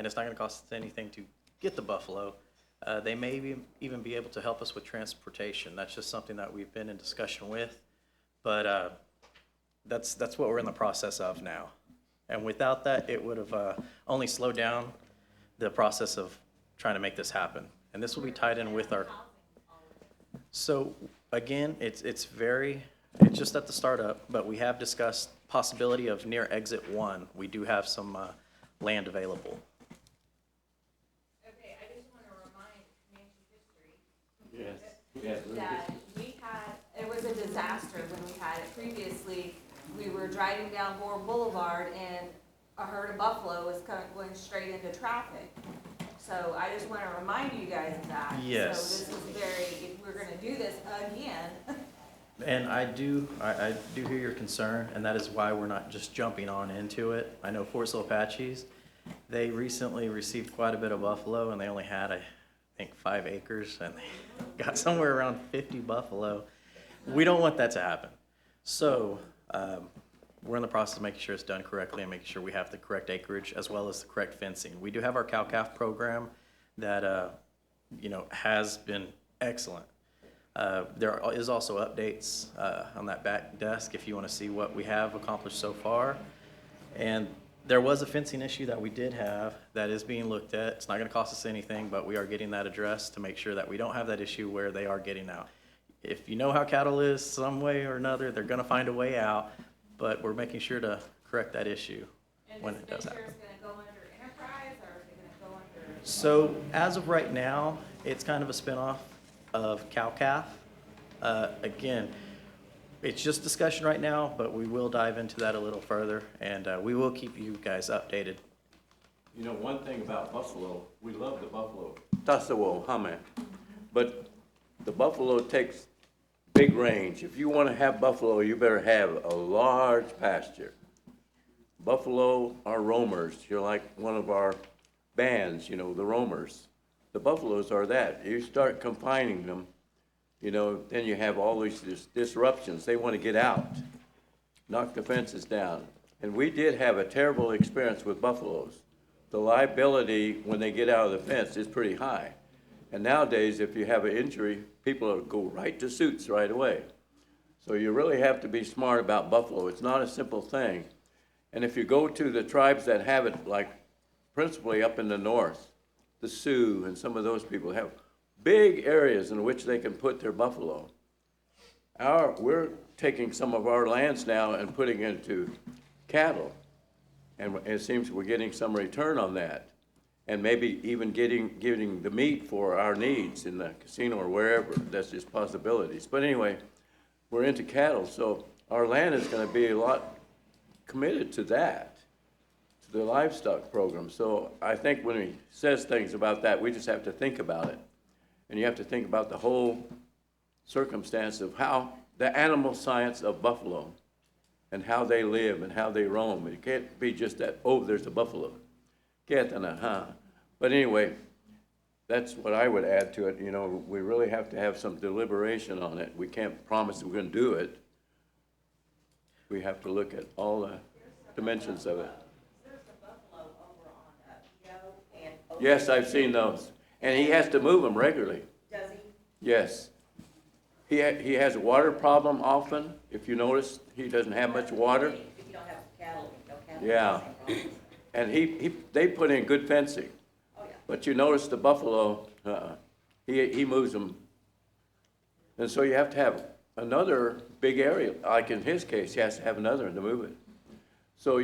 and it's not going to cost us anything to get the buffalo. They may even be able to help us with transportation. That's just something that we've been in discussion with, but that's what we're in the process of now. And without that, it would have only slowed down the process of trying to make this happen. And this will be tied in with our. So again, it's just at the startup, but we have discussed possibility of near exit 1. We do have some land available. Okay, I just want to remind Comanche history. That it was a disaster when we had it previously. We were driving down Gore Boulevard and a herd of buffalo was going straight into traffic. So I just want to remind you guys of that. Yes. So this is if we're going to do this again. And I do hear your concern, and that is why we're not just jumping on into it. I know Fort Sill Apaches, they recently received quite a bit of buffalo, and they only had, I think, 5 acres, and they got somewhere around 50 buffalo. We don't want that to happen. So we're in the process of making sure it's done correctly and making sure we have the correct acreage as well as the correct fencing. We do have our cow-calf program that has been excellent. There is also updates on that back desk if you want to see what we have accomplished so far. And there was a fencing issue that we did have that is being looked at. It's not going to cost us anything, but we are getting that addressed to make sure that we don't have that issue where they are getting out. If you know how cattle is, some way or another, they're going to find a way out, but we're making sure to correct that issue when it does happen. And this venture is going to go under enterprise, or is it going to go under? So as of right now, it's kind of a spinoff of cow-calf. Again, it's just discussion right now, but we will dive into that a little further, and we will keep you guys updated. You know, one thing about buffalo, we love the buffalo. Tasawo, hame. But the buffalo takes big range. If you want to have buffalo, you better have a large pasture. Buffalo are roamers. You're like one of our bands, the roamers. The buffaloes are that. You start confining them, then you have all these disruptions. They want to get out, knock the fences down. And we did have a terrible experience with buffaloes. The liability when they get out of the fence is pretty high. And nowadays, if you have an injury, people go right to suits right away. So you really have to be smart about buffalo. It's not a simple thing. And if you go to the tribes that have it, like principally up in the north, the Sioux and some of those people have big areas in which they can put their buffalo. We're taking some of our lands now and putting into cattle. And it seems we're getting some return on that. And maybe even getting the meat for our needs in the casino or wherever. That's just possibilities. But anyway, we're into cattle, so our land is going to be a lot committed to that, to the livestock program. So I think when he says things about that, we just have to think about it. And you have to think about the whole circumstance of how the animal science of buffalo and how they live and how they roam. It can't be just that, oh, there's a buffalo. But anyway, that's what I would add to it. We really have to have some deliberation on it. We can't promise that we're going to do it. We have to look at all the dimensions of it. There's a buffalo over on Joe and Oak. Yes, I've seen those. And he has to move them regularly. Does he? Yes. He has a water problem often. If you notice, he doesn't have much water. If you don't have cattle, no cattle. Yeah. And they put in good fencing. Oh, yeah. But you notice the buffalo, he moves them. And so you have to have another big area. Like in his case, he has to have another to move it. So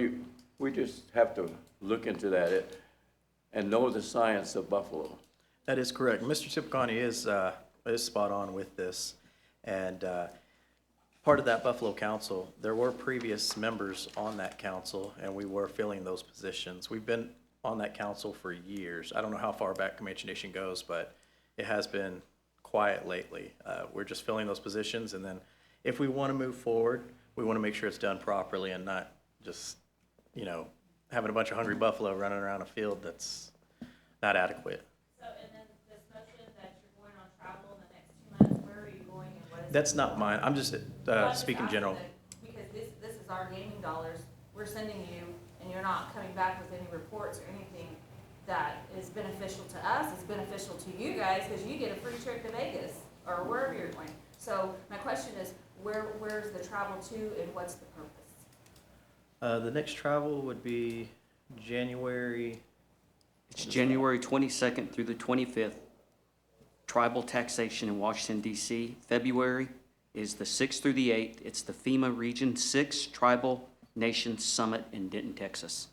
we just have to look into that and know the science of buffalo. That is correct. Mr. Cipollone is spot on with this. And part of that Buffalo Council, there were previous members on that council, and we were filling those positions. We've been on that council for years. I don't know how far back Comanche Nation goes, but it has been quiet lately. We're just filling those positions, and then if we want to move forward, we want to make sure it's done properly and not just, having a bunch of hungry buffalo running around a field that's not adequate. So, and then this notion that you're going on travel in the next 2 months, where are you going and what is? That's not mine. I'm just speaking general. Because this is our gaming dollars. We're sending you, and you're not coming back with any reports or anything. that is beneficial to us, it's beneficial to you guys, because you get a free trip to Vegas, or wherever you're going. So my question is, where's the travel to, and what's the purpose? The next travel would be January, It's January 22nd through the 25th, tribal taxation in Washington DC. February is the 6th through the 8th. It's the FEMA Region 6 Tribal Nation Summit in Denton, Texas.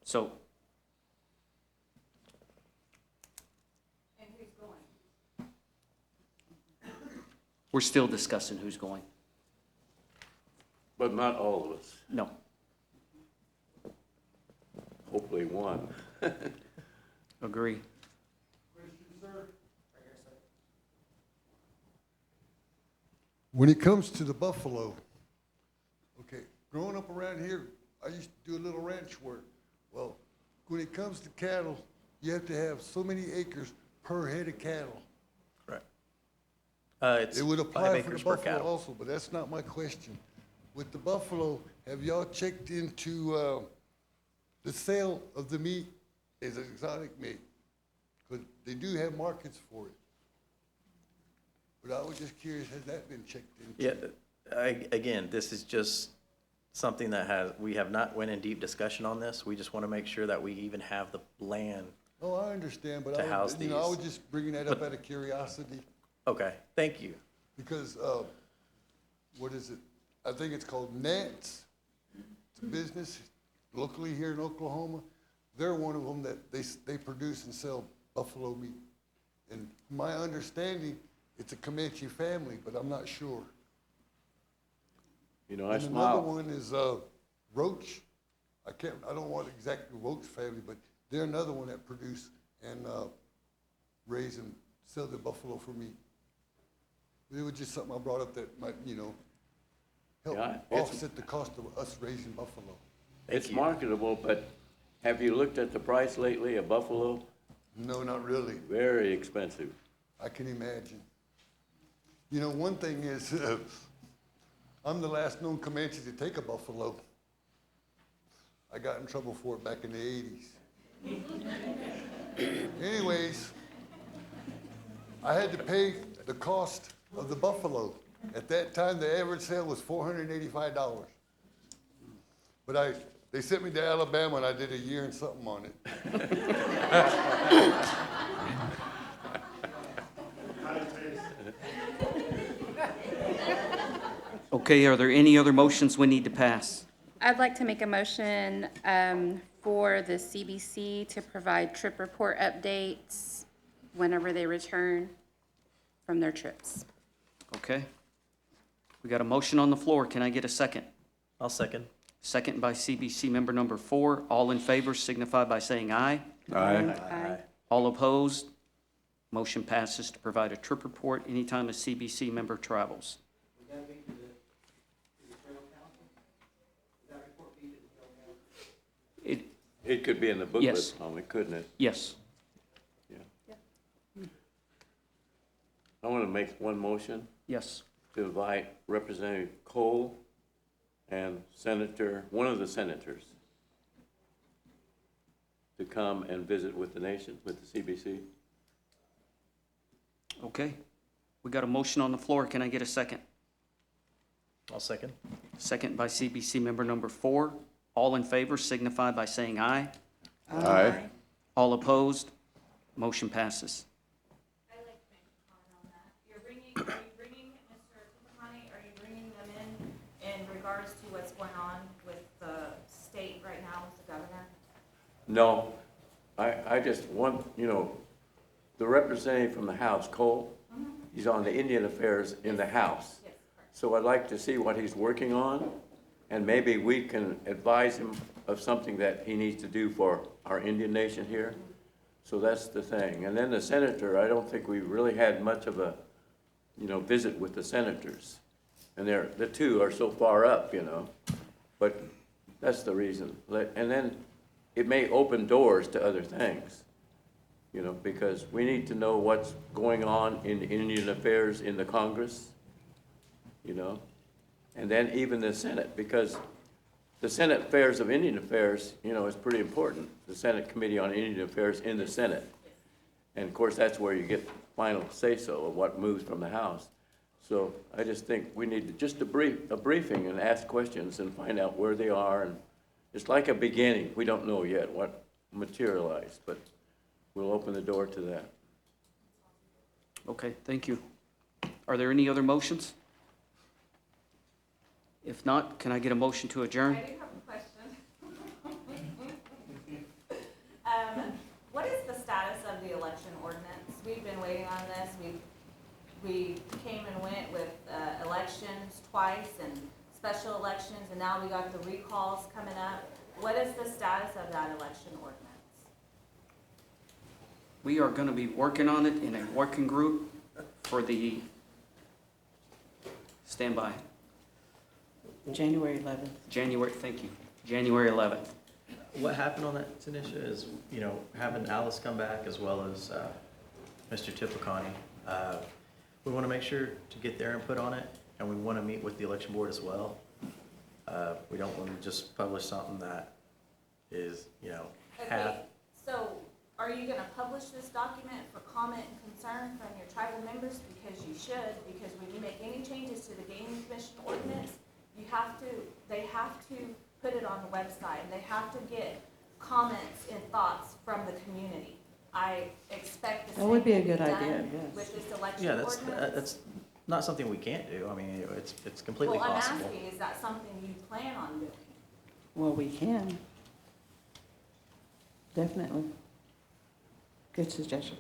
So And who's going? we're still discussing who's going. But not all of us, No. hopefully one. Agree. When it comes to the buffalo, okay, growing up around here, I used to do a little ranch work. Well, when it comes to cattle, you have to have so many acres per head of cattle. right. It's It would 5 apply for the acres per buffalo cattle. also, but that's not my question. With the buffalo, have y'all checked into the sale of the meat as exotic meat? Because they do have markets for it. But I was just curious, has that been checked into? Yeah, again, this is just something that we have not went in deep discussion on this. We just want to make sure that we even have the land. Oh, I understand, but To I house was, you know, I these. was just bringing that up out of curiosity, Okay, thank you. because, what is it? I think it's called Nance. It's a business locally here in Oklahoma. They're one of them that they produce and sell buffalo meat. And my understanding, it's a Comanche family, but I'm not sure. You know, I And another smile. one is, Roach. I don't want exactly Roach family, but they're another one that produce and, raise and sell the buffalo for meat. It was just something I brought up that might, you know, help Yeah, it's- offset the cost of us raising buffalo. Thank It's you. marketable, but have you looked at the price lately of buffalo? No, not really. Very expensive. I can imagine. You know, one thing is, I'm the last known Comanche to take a buffalo. I got in trouble for it back in the 80s. Anyways, I had to pay the cost of the buffalo. At that time, the average sale was $485. But they sent me to Alabama and I did a year and something on it. Okay, are there any other motions we need to pass? I'd like to make a motion for the CBC to provide trip report updates whenever they return from their trips. Okay. We got a motion on the floor. Can I get a second? I'll second. Second by CBC member number 4. All in favor signify by saying aye. Aye. All opposed? Motion passes to provide a trip report anytime a CBC member travels. It, It could be in the Yes. booklet, Tommy, couldn't it? yes. Yeah. I want to make one motion Yes. to invite Representative Cole and one of the senators, to come and visit with the nation, with the CBC. Okay. We got a motion on the floor. Can I get a second? I'll second. Second by CBC member number 4. All in favor signify by saying aye. Aye. All opposed? Motion passes. I'd like to make a comment on that. Are you bringing, Mr. Tippermoney, are you bringing them in regards to what's going on with the state right now with the governor? No, I just want, the representative from the House, Cole, he's on the Indian Affairs in the House. Yes, correct. So I'd like to see what he's working on, and maybe we can advise him of something that he needs to do for our Indian nation here. So that's the thing. And then the senator, I don't think we really had much of a, visit with the senators. And the two are so far up, but that's the reason. And then it may open doors to other things, because we need to know what's going on in Indian affairs in the Congress, and then even the Senate, because the Senate Affairs of Indian Affairs, you know, is pretty important. The Senate Committee on Indian Affairs in the Senate. And of course, that's where you get final say-so of what moves from the House. So I just think we need to just a briefing and ask questions and find out where they are. And it's like a beginning. We don't know yet what materialized, but we'll open the door to that. Okay, thank you. Are there any other motions? If not, can I get a motion to adjourn? I do have a question. What is the status of the election ordinance? We've been waiting on this. We came and went with elections twice and special elections, and now we got the recalls coming up. What is the status of that election ordinance? We are going to be working on it in a working group for the, stand by, January 11th. January, thank you, January 11th. What happened on that, Tanisha, is, you know, having Alice come back as well as Mr. Tipicani, we want to make sure to get their input on it, and we want to meet with the election board as well. We don't want to just publish something that is, you know, half. Okay, so are you gonna publish this document for comment and concern from your tribal members? Because you should, because when you make any changes to the gaming commission ordinance, they have to put it on the website, and they have to get comments and thoughts from the community. I expect the That same would be a to good done idea, yes. with this election Yeah, ordinance. that's not something we can't do. I mean, it's completely Well, I'm possible. asking, is that something you plan on doing? Well, we can. Definitely. Good suggestion.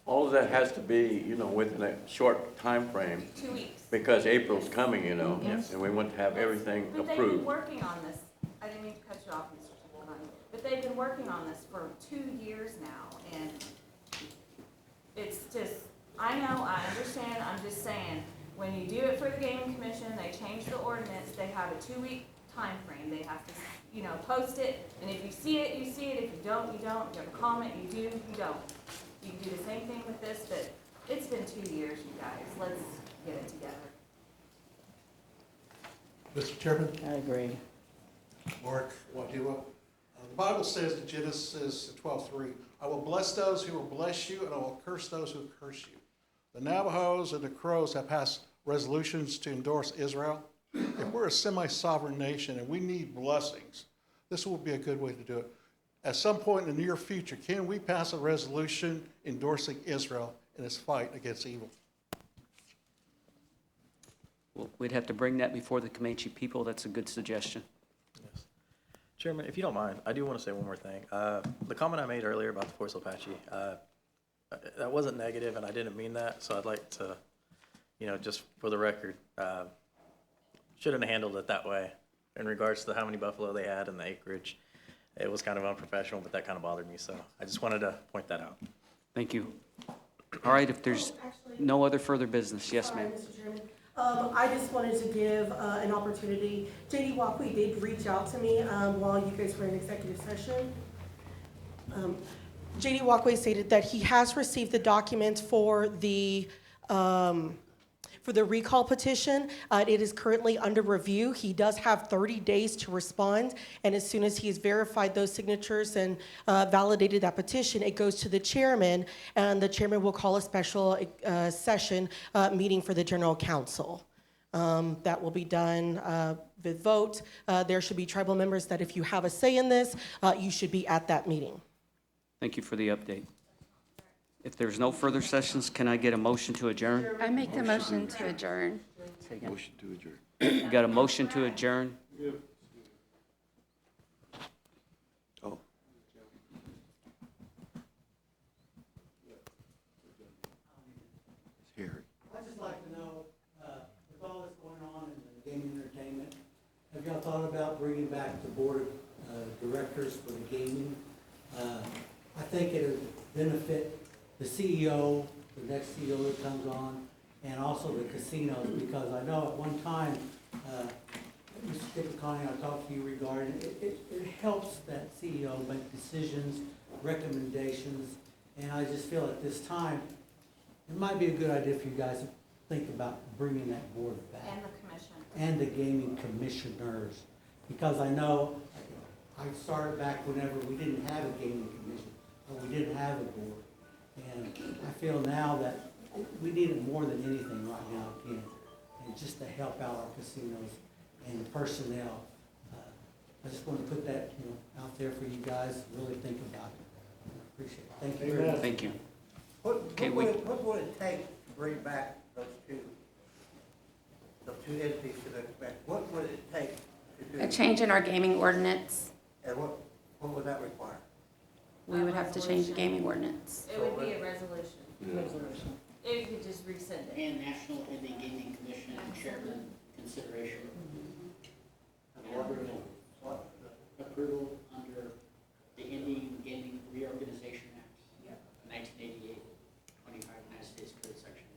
All of that has to be, you know, within a short time frame 2 weeks. because April's coming, you know, Yes. and we want to have everything But they've been approved. working on this, I didn't mean to cut you off, Mr. Cipollone, but they've been working on this for 2 years now, and it's just, I know, I understand, I'm just saying, when you do it for the gaming commission, they change the ordinance, they have a 2-week time frame. They have to, you know, post it, and if you see it, you see it, if you don't, you don't, if you have a comment, you do, you don't. You can do the same thing with this, but it's been 2 years, you guys, let's get it together. Mr. Chairman, I agree. Mark Wadiwa. The Bible says in Genesis 12:3, I will bless those who will bless you, and I will curse those who curse you. The Navajos and the Crows have passed resolutions to endorse Israel. If we're a semi-sovereign nation and we need blessings, this will be a good way to do it. At some point in the near future, can we pass a resolution endorsing Israel in its fight against evil? Well, we'd have to bring that before the Comanche people. That's a good suggestion. Yes. Chairman, if you don't mind, I do want to say one more thing. The comment I made earlier about the Forest Apache, that wasn't negative, and I didn't mean that, so I'd like to, you know, just for the record, shouldn't have handled it that way in regards to how many buffalo they had and the acreage. It was kind of unprofessional, but that kind of bothered me, so I just wanted to point that out. Thank you. All right, if there's no other further business, yes, Sorry, ma'am. Mr. Chairman. I just wanted to give an opportunity. J.D. Walkley did reach out to me while you guys were in executive session. J.D. Walkley stated that he has received the documents for the recall petition. It is currently under review. He does have 30 days to respond, and as soon as he has verified those signatures and validated that petition, it goes to the chairman, and the chairman will call a special session meeting for the general council. That will be done with vote. There should be tribal members that if you have a say in this, you should be at that meeting. Thank you for the update. If there's no further sessions, can I get a motion to adjourn? I make the motion to adjourn. Motion to adjourn. You got a motion to adjourn? Oh. Here. I'd just like to know, with all that's going on in the gaming entertainment, have y'all thought about bringing back the board of directors for the gaming? I think it would benefit the CEO, the next CEO that comes on, and also the casinos, because I know at one time, Mr. Tipicani, I talked to you regarding, it helps that CEO make decisions, recommendations, and I just feel at this time, it might be a good idea for you guys to think about bringing that board back. And the commission. And the gaming commissioners. Because I know, I started back whenever we didn't have a gaming commission, or we didn't have a board. And I feel now that we need it more than anything right now, again, and just to help out our casinos and the personnel. I just want to put that, out there for you guys, to really think about it. I appreciate it. Thank you very much. Thank you. What Okay, what would it take to bring back those two entities to the, what would it take to do? A change in our gaming ordinance. And what would that require? We would have to change the gaming ordinance. It would be a resolution. Resolution. If you could just rescind it. And National Indian Gaming Commission Chairman consideration. Approval under the Indian Gaming Reorganization Act, 1988, 25 United States Code Section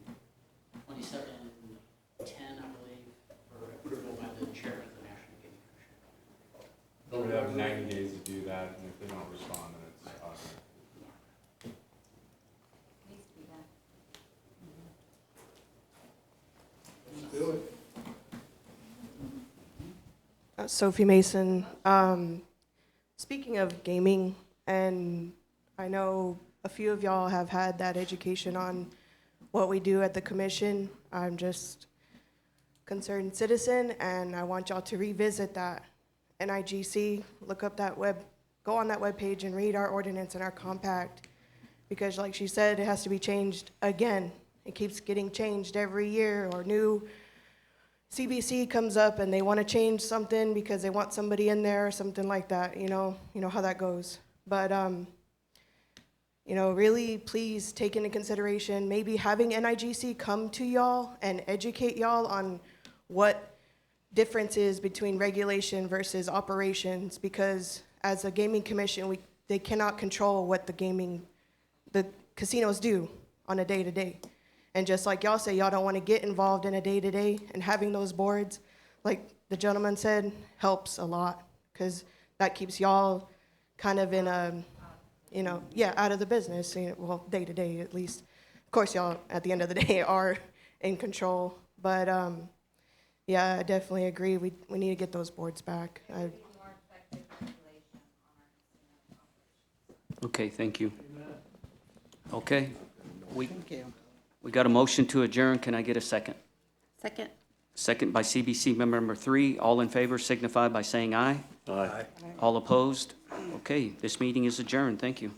2710, I believe, for approval by the chair of the National Gaming Commission. But we have 90 days to do that, and if they don't respond, then it's automatic. Needs to be done. Sophie Mason. Speaking of gaming, and I know a few of y'all have had that education on what we do at the commission. I'm just a concerned citizen, and I want y'all to revisit that NIGC, look up that go on that webpage and read our ordinance and our compact, because like she said, it has to be changed again. It keeps getting changed every year, or new CBC comes up and they want to change something because they want somebody in there or something like that, you know how that goes. But, really please take into consideration maybe having NIGC come to y'all and educate y'all on what difference is between regulation versus operations, because as a gaming commission, they cannot control what the casinos do on a day-to-day. And just like y'all say, y'all don't want to get involved in a day-to-day, and having those boards, like the gentleman said, helps a lot, because that keeps y'all kind of in a, out of the business, well, day-to-day at least. Of course, y'all, at the end of the day, are in control, but yeah, I definitely agree. We need to get those boards back. Okay, thank you. Okay, Thank you. we got a motion to adjourn. Can I get a second? Second. Second by CBC member number 3. All in favor signify by saying aye. Aye. All opposed? Okay, this meeting is adjourned. Thank you.